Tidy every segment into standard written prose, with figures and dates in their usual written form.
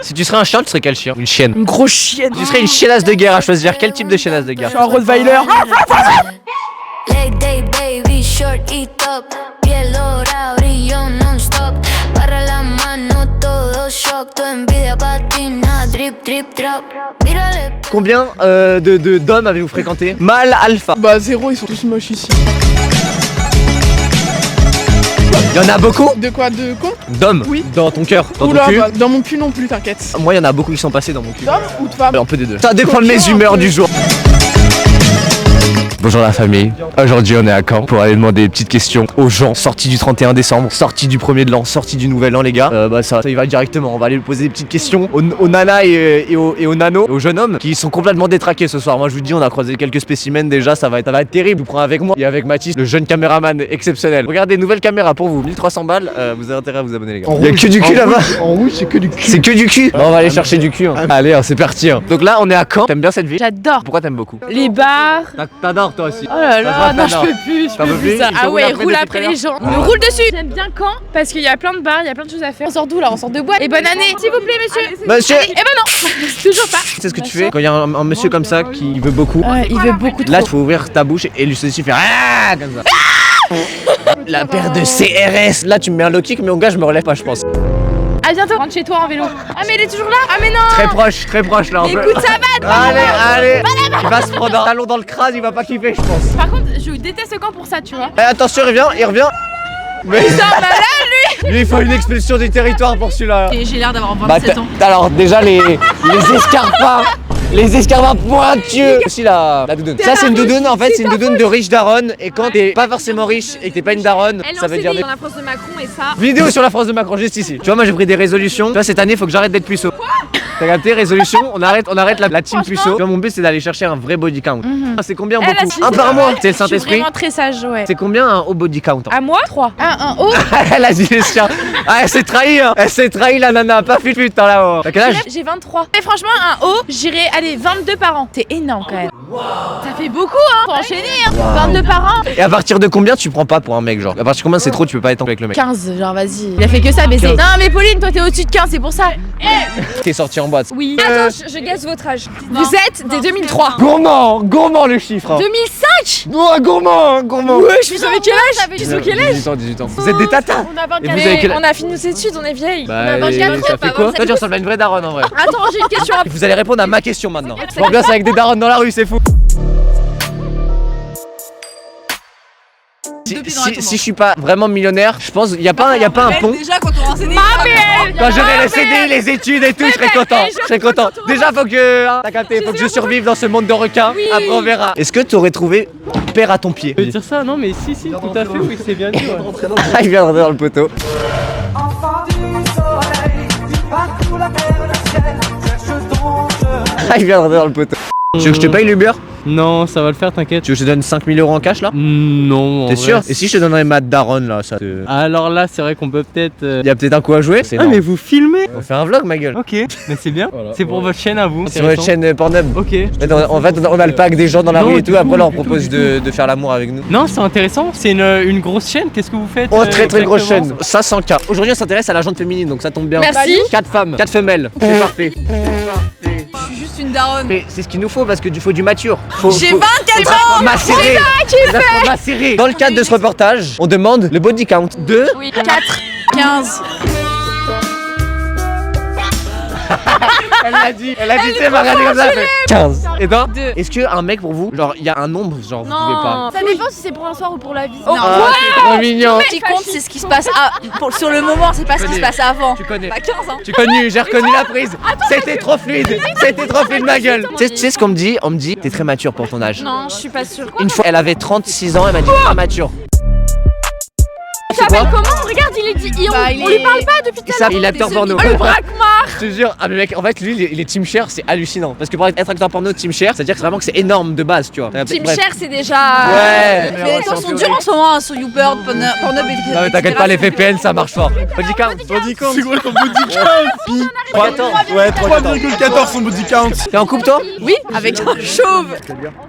Si tu serais un chien, tu serais quel chien? Une chienne. Une grosse chienne. Tu serais une chiennasse de guerre à choisir. Quel type de chiennasse de guerre? Je suis un Rottweiler. Leg day, baby, short y top. Piel dorada, brillo non-stop. Para la mano, todo shock. Tu envidia patina, drip, drip, drop. Mírale. Combien d'hommes avez-vous fréquenté? Mâle, alpha. Bah 0, ils sont tous moches ici. Il y en a beaucoup? De quoi? De quoi? D'hommes? Oui. Dans ton cœur? Dans Oula, ton cul? bah, dans mon cul non plus, t'inquiète. Moi, il y en a beaucoup qui sont passés dans mon cul. D'homme ou de femme? Un peu des deux. Ça dépend de mes humeurs du jour. Bonjour la famille, aujourd'hui on est à Caen pour aller demander des petites questions aux gens sortis du 31 décembre, sortis du 1er de l'an, sortis du nouvel an les gars. Ça y va directement, on va aller lui poser des petites questions aux nanas et aux nanos, aux jeunes hommes qui sont complètement détraqués ce soir. Moi je vous dis, on a croisé quelques spécimens déjà, ça va être terrible. Je vous prends avec moi et avec Mathis, le jeune caméraman exceptionnel. Regardez, nouvelle caméra pour vous, 1300 balles, vous avez intérêt à vous abonner les gars. Il y a que du cul là-bas. En rouge, c'est que du cul. C'est que du cul. Bon, on va aller chercher du cul. Allez, c'est parti. Donc là on est à Caen, t'aimes bien cette ville? J'adore. Pourquoi t'aimes beaucoup? Les bars. T'adores toi aussi. Oh là là, non, je peux plus, T'en peux plus ça. Ils te Ah roulent ouais, après roule depuis après tout à les gens. Il me roule dessus. J'aime bien Caen parce qu'il y a plein de bars, il y a plein de choses à faire. On sort d'où là? On sort de boîte. Et bonne année, s'il vous plaît, monsieur. Monsieur. Eh ben non, c'est toujours pas. Tu sais ce que tu fais quand il y a un monsieur comme ça qui veut beaucoup? Il veut beaucoup trop. Là, il faut ouvrir ta bouche et lui ceci faire ah comme ça. La paire de CRS. Là, tu me mets un low kick, mais mon gars, je me relève pas, je pense. À bientôt. Rentre chez toi en vélo. Ah mais il est toujours là. Ah mais non. Très proche là. Écoute, ça va. Allez. Il va se prendre un talon dans le crâne, il va pas kiffer, je pense. Par contre, je déteste Caen pour ça, tu vois. Attention, il revient. Mais Putain, malade. lui, il faut une expulsion du territoire pour celui-là. Et j'ai l'air d'avoir 27 ans. Alors déjà les escarpins. Les escarpins pointueux. Aussi la doudoune. Ça c'est une doudoune, en fait c'est une doudoune de riche daronne. Et quand t'es pas forcément riche et que t'es pas une daronne, ça veut dire dans la France de Macron et ça. vidéo sur la France de Macron juste ici. Tu vois, moi j'ai pris des résolutions. Tu vois, cette année faut que j'arrête d'être puceau. T'as capté? Résolution, on arrête la team puceau. Tu vois, mon but c'est d'aller chercher un vrai body count. C'est combien beaucoup? Un par mois. C'est le Je suis Saint-Esprit. vraiment très sage, ouais. C'est combien un haut body count? À moi 3. Un haut. Elle a dit les chiens. Ah, elle s'est trahie, hein. Elle s'est trahie la nana, pas fut là-haut. T'as quel âge? J'ai 23. Mais franchement, un haut, j'irai aller 22 par an. C'est énorme quand même. Ça fait beaucoup, hein. Faut enchaîner, hein. 22 par an. Et à partir de combien tu prends pas pour un mec, genre? À partir de combien c'est trop, tu peux pas être avec le mec? 15, genre vas-y. Il a fait que ça baiser. 15. Non mais Pauline, toi t'es au-dessus de 15, c'est pour ça. T'es sorti en boîte. Oui. Attends, je gaze votre âge. Vous êtes des 2003. Gourmand le chiffre. 2005. Oh, gourmand. Ouais, je suis avec quel âge? Je suis avec quel âge? 18 ans. Vous êtes des tatas. On a 24. Et vous avez quel âge? On a fini nos études, on est vieilles. Bah, on a 24 ça fait quoi? Toi tu ressembles à une vraie daronne en vrai. Attends, j'ai une question à Vous allez répondre à ma question maintenant. L'ambiance avec des darons dans la rue, c'est fou. Si je suis pas vraiment millionnaire, je pense il y a pas un pont. Déjà quand on renseigné. Quand j'aurai les CD, les études et tout, je serai content. Déjà faut que t'as capté, faut que je survive dans ce monde de requins. Après on verra. Est-ce que tu aurais trouvé père à ton pied? Je veux dire ça, non mais si, tout à fait, oui, c'est bien dit. Ouais. Ah, il vient de rentrer dans le poteau. Ah, il vient de rentrer dans le poteau. Tu veux que je te paye l'Uber? Non, ça va le faire, t'inquiète. Tu veux que je te donne 5000 € en cash là? Non, T'es sûr? Et si je te donnerais ma daronne là, ça te... Alors là, c'est vrai qu'on peut peut-être. Il y a peut-être un coup à jouer? C'est Ah, mais vous filmez? on fait un vlog, ma gueule. Ok, mais c'est bien. C'est pour votre chaîne à vous. C'est votre chaîne Pornhub. Ok. En fait, on a le pack des gens dans la Non, rue et du tout. tout, Après, on leur du tout, propose du de faire l'amour avec nous. Non, c'est intéressant. C'est une grosse chaîne. Qu'est-ce que vous faites? Oh, très grosse exactement chaîne. 500K. Aujourd'hui, on s'intéresse à la jante féminine, donc ça tombe bien. Merci. 4 femmes, 4 femelles. C'est parfait. Je suis juste une daronne. Mais c'est ce qu'il nous faut parce que faut du mature. J'ai 24 ans. Macérer. Macérer. Dans le cadre de ce reportage, on demande le body count de. Oui, 4, 15. Elle l'a dit, c'est pas regardé comme ça. 15. Et ben, Deux. est-ce qu'un mec pour vous, genre, il y a un nombre, genre, vous pouvez pas. Ça dépend si c'est pour un soir ou pour la vie. Ah, c'est trop mignon. Ce qui compte, c'est ce qui se passe sur le moment, c'est pas ce qui se passe avant. Tu connais. Pas 15 ans. J'ai reconnu la prise. C'était trop fluide, ma gueule. Tu sais ce qu'on me dit? On me dit, t'es très mature pour ton âge. Non, je suis pas sûre. Une fois, elle avait 36 ans, elle m'a dit, pas mature. Tu t'appelles comment? Regarde, on lui parle pas depuis tout à l'heure. Il est acteur porno. Oh, le braquemar. Je te jure, mais mec, en fait, lui, il est team cher, c'est hallucinant. Parce que pour être acteur porno team cher, c'est-à-dire que vraiment que c'est énorme de base, tu vois. Team Bref. Cher, c'est déjà. Ouais. Mais les temps sont durs en ce moment hein, sur YouPorn, Pornhub et. Non mais t'inquiète pas, les VPN ça marche fort. Body count. C'est quoi ton body count? 14. Ouais, 3,14 son body count. T'es en couple toi? Oui, avec un chauve.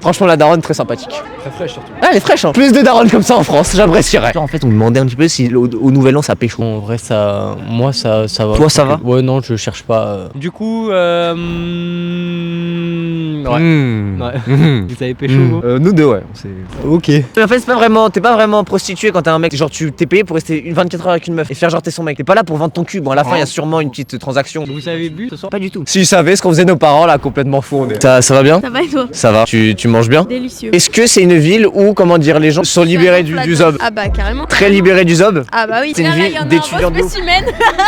Franchement la daronne très sympathique. Très fraîche surtout. Ah elle est fraîche hein. Plus de daronnes comme ça en France, j'apprécierais. En fait on demandait un petit peu si au nouvel an ça pêche. En vrai, ça. Moi, ça va. Toi, ça va? Ouais, non, je cherche cherche pas. Du coup, ouais. Ouais. Vous avez pécho vous Nous deux, ouais. Ok. En fait, t'es pas vraiment prostitué quand t'es un mec. Genre, tu t'es payé pour rester 24 heures avec une meuf et faire genre t'es son mec. T'es pas là pour vendre ton cul. Bon, à la fin, il y a sûrement une petite transaction. Vous avez bu ce soir? Pas du tout. Si ils savaient ce qu'on faisait nos parents là, complètement fou. Ça va bien? Ça va et toi? Ça va. Tu manges bien? Délicieux. Est-ce que c'est une ville où, comment dire, les gens sont libérés du zob? Ah bah carrément. Très libérés du zob? Ah bah oui. C'est une ville d'étudiants de ouf.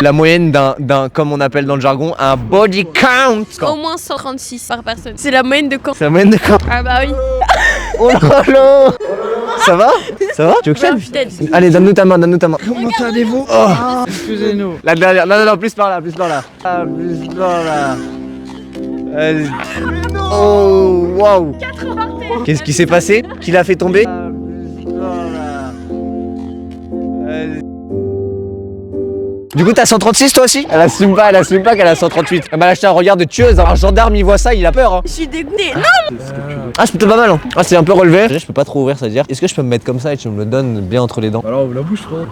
La moyenne d'un, comme on appelle dans le jargon, un body count. Au moins 136 par personne. C'est la moyenne de camp. C'est la moyenne de quand? Ah bah oui. Oh là là. Ça va? Ça va? Tu veux que je Ouais, t'aide? putain. Allez, donne-nous ta main, donne-nous ta main. Comment allez-vous? Excusez-nous. La dernière, non, plus par là, plus par là. Ah, plus par là. Vas-y. Oh, waouh. Qu'est-ce qui s'est passé? Qui l'a fait tomber? Ah, plus par là. Vas-y. Du coup, t'as 136 toi aussi? Elle assume pas qu'elle a 138. Elle m'a acheté un regard de tueuse. Un gendarme, il voit ça, il a peur. Hein. Je suis dégoûtée. Non. Ah, c'est plutôt pas mal. Hein. Ah, c'est un peu relevé. Je peux pas trop ouvrir, ça veut dire. Est-ce que je peux me mettre comme ça et tu me le donnes bien entre les dents? Alors, la bouche, frère.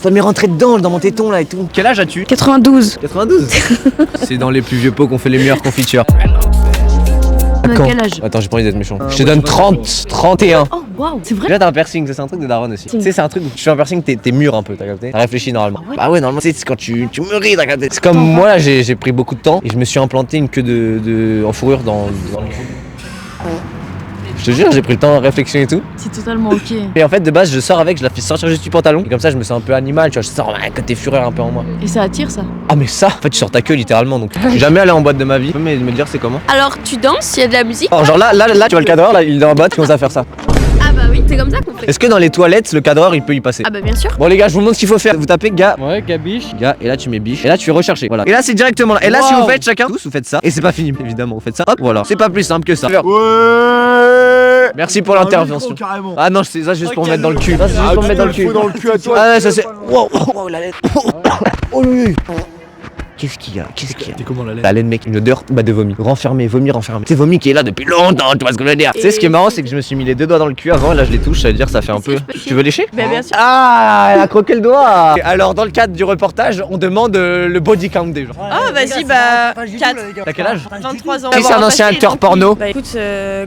Ça m'est rentré dedans, dans mon téton là et tout. Quel âge as-tu? 92. 92. C'est dans les plus vieux pots qu'on fait les meilleures confitures. Quand? Quel âge? Attends, j'ai pas envie d'être méchant. Je te donne 30, 31. Oh waouh, c'est vrai. Déjà t'as un piercing, ça c'est un truc de daron aussi. Tu sais, c'est un truc où tu fais un piercing, t'es mûr un peu, t'as capté? T'as réfléchi normalement. Bah ouais, normalement, c'est quand tu mûris, t'as capté? C'est comme moi là, j'ai pris beaucoup de temps et je me suis implanté une queue en fourrure dans le cul. Je te jure, j'ai pris le temps de réflexion et tout. C'est totalement ok. Et en fait, de base, je sors avec, je la fais sortir juste du pantalon. Et comme ça, je me sens un peu animal, tu vois. Je sors un côté fureur un peu en moi. Et ça attire ça. Ah, mais ça, en fait, tu sors ta queue littéralement. Donc, je suis jamais allé en boîte de ma vie. Tu peux me dire c'est comment? Alors tu danses, il y a de la musique. Oh, genre là, tu vois le cadreur, là, il est en boîte, il commence à faire ça. Ah bah oui, c'est comme ça qu'on fait. Est-ce que dans les toilettes, le cadreur, il peut y passer? Ah bah bien sûr. Bon, les gars, je vous montre ce qu'il faut faire. Vous tapez gars. Ouais, gabiche. Gars, et là tu mets biche, et là tu fais rechercher, voilà. Et là c'est directement là. Et là si vous faites chacun, tous vous faites ça, et c'est pas fini, évidemment, vous faites ça, hop, voilà. C'est pas plus simple que ça. Ouais. Merci pour l'intervention. Carrément. Ah non, c'est ça juste pour me mettre dans le cul. Ça c'est juste pour me mettre dans le cul. Dans le cul à toi. Ah ouais, ça c'est. Wow, wow, la lettre. Oh oui. Qu'est-ce qu'il y a? T'es comment la laine? La laine, mec, une odeur de vomi. Renfermé, vomi renfermé. C'est vomi qui est là depuis longtemps, tu vois ce que je veux dire? Tu sais, ce qui est marrant, c'est que je me suis mis les deux doigts dans le cul avant, et là je les touche, ça veut dire ça fait un peu. Tu veux lécher? Bah bien sûr. Ah, elle a croqué le doigt. Alors, dans le cadre du reportage, on demande le body count des gens. Ah vas-y bah 4. T'as quel âge? 23 ans. Si c'est un ancien acteur porno. Bah écoute,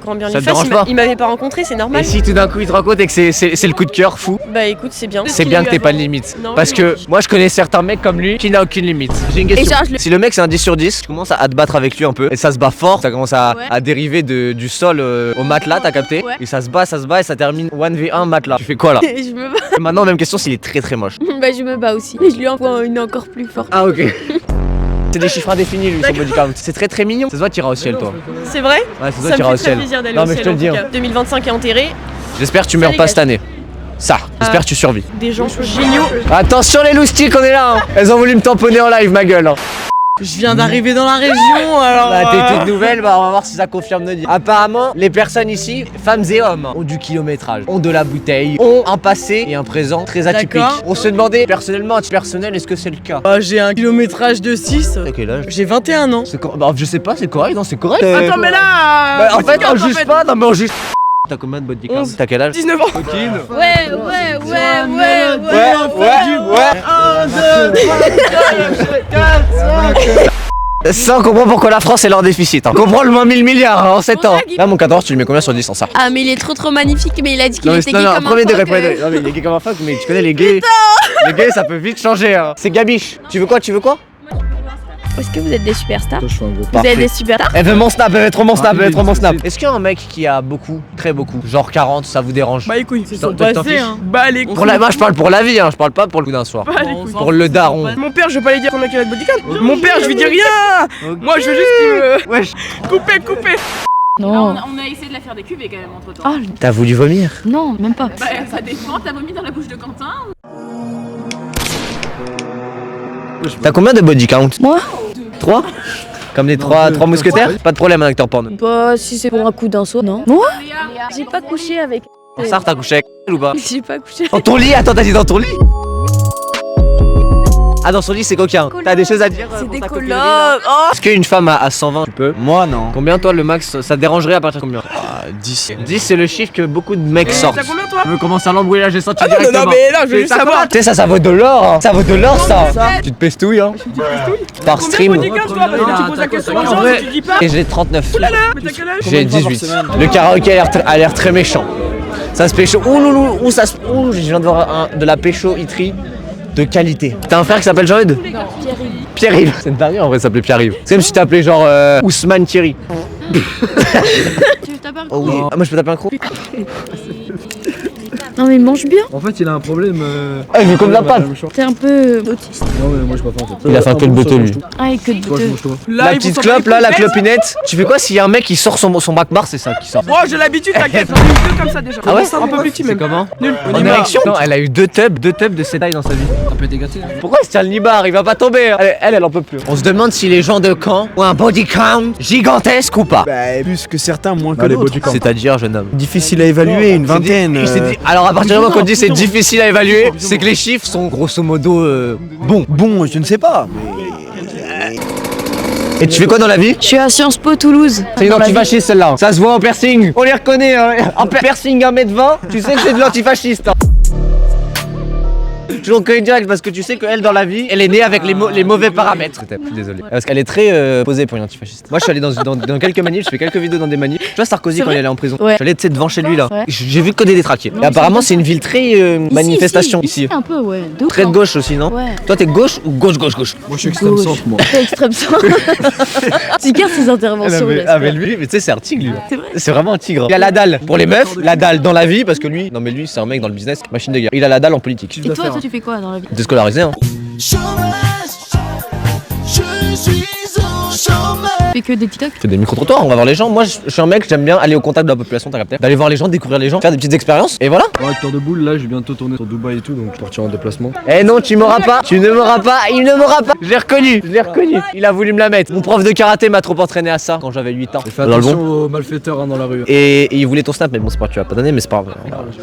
grand bien Ça lui te fasse, dérange pas? il m'avait pas rencontré, c'est Et normal. si tout d'un coup il te rencontre et que c'est le coup de cœur fou, Bah écoute, c'est bien. c'est bien que t'aies pas de limite. Non, Parce que moi je connais certains mecs comme lui qui n'a aucune limite. J'ai une question. genre, je le- Si le mec c'est un 10 sur 10, tu commences à te battre avec lui un peu et ça se bat fort, ça commence à dériver du sol au matelas, t'as capté? Ouais. Et ça se bat et ça termine 1v1 matelas. Tu fais quoi là? Je me bats. Et maintenant même question s'il est très très moche. Bah je me bats aussi. Mais je lui envoie une encore plus forte. Ah ok. C'est des chiffres indéfinis lui son body count. C'est très très mignon. Ça se voit t'iras au ciel toi. C'est vrai? Ouais, ça se voit Ça me t'iras au fait très ciel. plaisir d'aller Non au mais je ciel te le en dis. tout Hein. cas. 2025 est enterré. J'espère que tu meurs pas cette année. Ça, j'espère que tu survis. Des gens géniaux. Attention les loustiques, on est là hein. Elles ont voulu me tamponner en live ma gueule hein. Je viens d'arriver dans la région, alors. Bah t'es toute nouvelle, bah on va voir si ça confirme nos dires. Apparemment, les personnes ici, femmes et hommes, ont du kilométrage, ont de la bouteille, ont un passé et un présent très atypique. D'accord. On se demandait personnellement, à titre personnel, est-ce que c'est le cas? J'ai un kilométrage de 6. T'as quel âge? J'ai 21 ans. Bah je sais pas, c'est correct, non c'est correct. Attends, mais là. Bah, en fait on juge pas, non mais on juge. T'as combien de body count? 11. T'as quel âge? 19 ans. Ouais. Ça on comprend pourquoi la France est leur déficit. Hein. On comprend le moins 1000 milliards hein, en 7 ans. Là mon 14 tu lui mets combien sur 10 en ça? Ah mais il est trop magnifique, mais il a dit qu'il était gay comme un premier degré, phoque. premier degré. Non mais il est gay comme un fuck, mais tu connais les gays. Les gays ça peut vite changer hein. C'est Gabiche. Tu veux quoi? Est-ce que vous êtes des superstars? Je suis un gros. Vous êtes des superstars? Elle veut mon snap, elle veut trop mon snap, elle veut trop mon snap. c'est- Est-ce qu'il y a un mec qui a beaucoup, très beaucoup, genre 40, ça vous dérange? Bah les couilles, c'est T'en- son t'en passé, fiches hein. Bah les couilles. Moi je parle pour la vie, hein, je parle pas pour le coup d'un soir. Bah les couilles. Pour le daron. Mon père, je vais pas lui dire combien qu'il a de bodycount. Mon père, je lui dis rien. Moi, je veux juste qu'il me. Wesh. Couper. Non. On a essayé de la faire des cubes quand même entre temps. Ah T'as voulu vomir? non, même pas. Bah ça dépend, t'as vomi dans la bouche de Quentin? T'as combien de body count? Moi? 3? Comme les trois mousquetaires? Pas de problème un acteur porno. Bah si c'est pour un coup d'un saut, non. Moi? J'ai pas couché avec. Ça t'as couché avec elle ou pas? J'ai pas couché. Dans ton lit? Attends, t'as dit dans ton lit? Ah, dans son lit, c'est coquin. T'as des choses à dire C'est pour des ta copine colocs. Lina Oh. Est-ce qu'une femme à 120, tu peux? Moi non. Combien, toi, le max, ça te dérangerait à partir de combien? 10. 10, c'est le chiffre que beaucoup de mecs sortent. T'as combien toi? Je commence à l'embrouiller là, j'ai senti Ah non, directement. non, mais là, je veux juste Ça savoir. Tu sais, ça vaut de l'or, hein. Ça vaut de l'or, ça. Tu te pestouilles, hein. Par Combien stream. de bodyguards, toi? Parce que tu poses la question aux En gens, vrai, si tu dis pas. et j'ai 39. Oulala, mais t'as quel âge? J'ai 18. Le karaoké a l'air très méchant. Ça se pécho. Ouh loulou, ouh ça se. Ouh, je viens de voir de la pécho itri de qualité. T'as un frère qui s'appelle Jean-Eudes? Pierre-Yves. C'est une dinguerie en vrai, ça s'appelait Pierre-Yves. C'est comme si t'appelais genre Ousmane Thierry. Tu veux taper un Oh oui. Ah, moi je peux taper un croc. Non mais mange bien. En fait, il a un problème. Ah, il veut comme la pâte. T'es un peu autiste. Non, mais moi je peux pas en fait. Il a fait un peu de boteux lui. Ah et que de Toi, je mange toi. Là, La ils petite vont clope là, la s'en clopinette. Tu fais quoi s'il y a un mec qui sort son bac-bar, c'est ça qui sort. Moi, j'ai l'habitude, t'inquiète. J'en ai eu deux comme ça déjà. Ah ouais? Un peu plus petit C'est même. comment? Nul. En érection? Non, elle a eu deux tubs de cette taille dans sa vie. Un peu dégâté. Hein. Pourquoi il se tient le nibar? Il va pas tomber. Elle en peut plus. On se demande si les gens de Caen ont un body count gigantesque ou pas. Bah, plus que certains, moins que Allez, d'autres. body count. C'est-à-dire, jeune homme. Difficile à évaluer, une vingtaine. Alors à partir du moment qu'on dit c'est difficile à évaluer, c'est que les chiffres sont grosso modo bons. Bon, je ne sais pas. Et tu fais quoi dans la vie? Je suis à Sciences Po Toulouse. C'est une Dans la vie. antifasciste celle-là. Ça se voit au piercing. On les reconnaît. Hein. Un piercing 1m20, tu sais que c'est de l'antifasciste. Hein. Je le reconnais direct parce que tu sais qu'elle dans la vie, elle est née avec les mauvais paramètres. Je suis désolé. Parce qu'elle est très posée pour une antifasciste. Moi je suis allé dans quelques manifs, je fais quelques vidéos dans des manifs. Tu vois Sarkozy C'est quand vrai il allait en prison. Ouais. Je suis allé tu sais, devant chez lui là. Ouais. J'ai vu que des détraqués. Et apparemment c'est une ville très manifestation ici. Un peu ouais. De ouf, Très de hein. gauche aussi non? Ouais. Toi t'es gauche ou gauche? Moi je suis extrême Gauche. centre, moi. T'es extrême centre. Tu gardes ses interventions. Ah mais lui, mais tu sais c'est un tigre lui. C'est vrai. C'est vraiment un tigre. Il a la dalle pour les meufs, la dalle dans la vie parce que lui, non mais lui c'est un mec dans le business, machine de guerre. Il a la dalle en politique. Et toi, tu fais quoi dans la vie? Déscolarisé hein. Tu fais que des TikTok? C'est des micro-trottoirs, on va voir les gens. Moi je suis un mec, j'aime bien aller au contact de la population, t'as capté? D'aller voir les gens, découvrir les gens, faire des petites expériences et voilà. Bon, acteur de boule, là, je vais bientôt tourner sur Dubaï et tout, donc je partirai en déplacement. Eh non, tu m'auras pas, tu ne m'auras pas, il ne m'aura pas. Je l'ai reconnu. Il a voulu me la mettre. Mon prof de karaté m'a trop entraîné à ça quand j'avais 8 ans. Et fais Dans le attention bon. aux malfaiteurs hein, dans la rue. Et il voulait ton snap, mais bon, c'est pas, tu vas pas donner, mais c'est pas grave.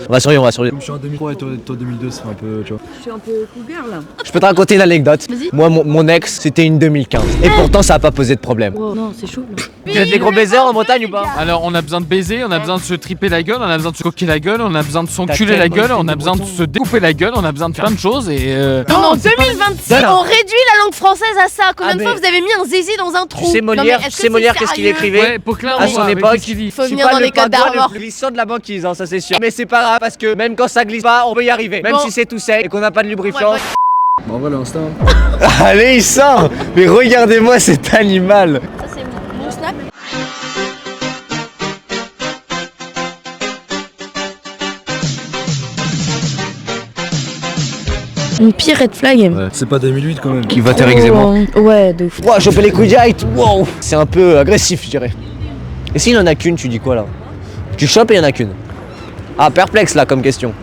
On va survivre, on va survivre. Comme je suis en 2003 et toi 2002, c'est un peu, tu vois. Je suis un peu cougar là. Je peux te raconter une anecdote. Vas-y. Moi, mon ex, c'était une 2015. Et pourtant, ça a pas posé de problème. Oh non, c'est chaud. Tu as des gros baisers en Bretagne ou pas? Alors, on a besoin de baiser, on a besoin de se triper la gueule, on a besoin de se coquer la gueule, on a besoin de s'enculer la gueule, on a besoin de se découper la gueule, on a besoin de plein de choses et. Non, en 2026, Non. On réduit la langue française à ça. Combien Ah, de mais- fois vous avez mis un zizi dans un trou? Tu sais Molière, Non, mais est-ce tu sais que Molière c'est qu'est-ce qu'il sérieux? écrivait Ouais, Poquelin, à son avec époque? ce qu'il dit. Faut Je suis venir pas dans le les codes pingouin d'Armor. le plus glissant de la banquise, hein, ça c'est sûr. Mais c'est pas grave parce que même quand ça glisse pas, on peut y arriver. Même Bon. si c'est tout sec et qu'on n'a pas de lubrifiant. Ouais, Bah, en vrai, l'instinct. Allez, il sort. Mais regardez-moi cet animal. Ça c'est mon snap. Mon pire red flag. Ouais, c'est pas 2008 quand même. Qui va terrer Ouais, de ouf. Wow, choper les couilles directs. Wow. C'est un peu agressif, je dirais. Et s'il en a qu'une, tu dis quoi là? Tu chopes et il y en a qu'une. Ah, perplexe là comme question.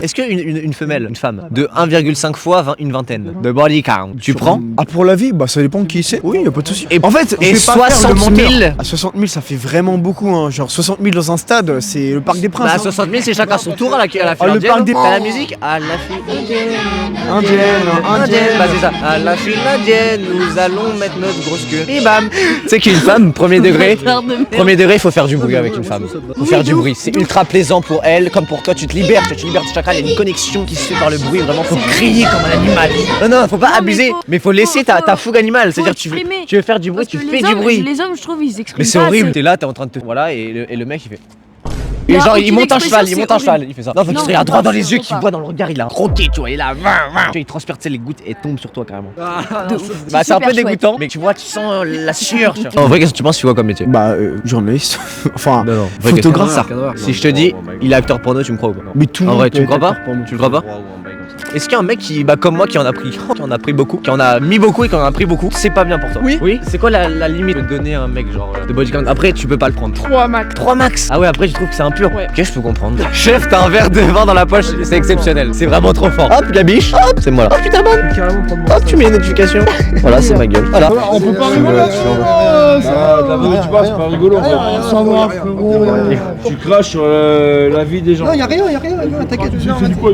Est-ce qu'une femelle, une femme, de 1,5 fois une vingtaine de body count, tu prends? Ah, pour la vie, bah ça dépend qui c'est. Oui, y a pas de souci. Et- en fait, et je vais pas faire 60 le 000. menteur. À 60 000, ça fait vraiment beaucoup. Hein. Genre 60 000 dans un stade, c'est le Parc des Princes. Bah, hein. 60 000, c'est chacun son tour à la file le indienne. parc des- T'as la musique? À la file Indienne, indienne. Bah, c'est ça. À la file indienne, nous allons mettre notre grosse queue. Et bam! Tu sais qu'une femme, premier degré, premier degré, il faut faire du bruit avec une femme. Faut faire du bruit. C'est ultra plaisant pour elle, comme pour toi, tu te libères, tu libères tes chakras, il y a une connexion qui se fait par le bruit, vraiment, faut crier comme un animal. Non, faut pas mais abuser, faut- mais faut laisser ta fougue animale, c'est-à-dire tu exprimer. veux faire du bruit, tu fais du bruit. Les hommes, je trouve, ils expriment Mais c'est pas horrible, assez. t'es là, t'es en train de te. Voilà, et le mec il fait. Il Et y a genre il aucune monte un expression, cheval, il monte un c'est cheval, il fait ça. Non, faut qu'il Non, se regarde non, droit dans les surtout yeux, qu'il pas. voit dans le regard, il a un croqué, tu vois, il a 20. Tu vois, il transpire, tu sais, les gouttes et tombe sur toi carrément. Bah c'est un peu super dégoûtant, mais tu vois, tu sens la sueur. Tu vois. En vrai, qu'est-ce que tu penses, tu vois comme métier? Bah, journaliste. enfin, Non, photographe. Si je te dis, il est acteur porno, tu me crois ou pas? Mais tout le En monde vrai, peut tu me être crois pas? acteur porno. Tu le crois pas? Est-ce qu'il y a un mec qui, bah comme moi, qui en a pris beaucoup, qui en a mis beaucoup et qui en a pris beaucoup, c'est pas bien pour toi? Oui. C'est quoi la limite de donner à un mec genre de body count? Après, tu peux pas le prendre. 3 max. 3 max. Ah ouais, après tu trouves que c'est impur. Ouais. Ok, je peux comprendre. Chef, t'as un verre de vin dans la poche, c'est exceptionnel. C'est vraiment trop fort. Hop, gabiche. Hop, c'est moi là. Hop, putain, bonne. Hop, tu mets une notification. Voilà, c'est ma gueule. Voilà. On peut pas rigoler. Tu passes, c'est pas rigolo. Savoir, frérot. Tu craches sur la vie des gens. Non, y'a rien, t'inquiète. C'est du quoi?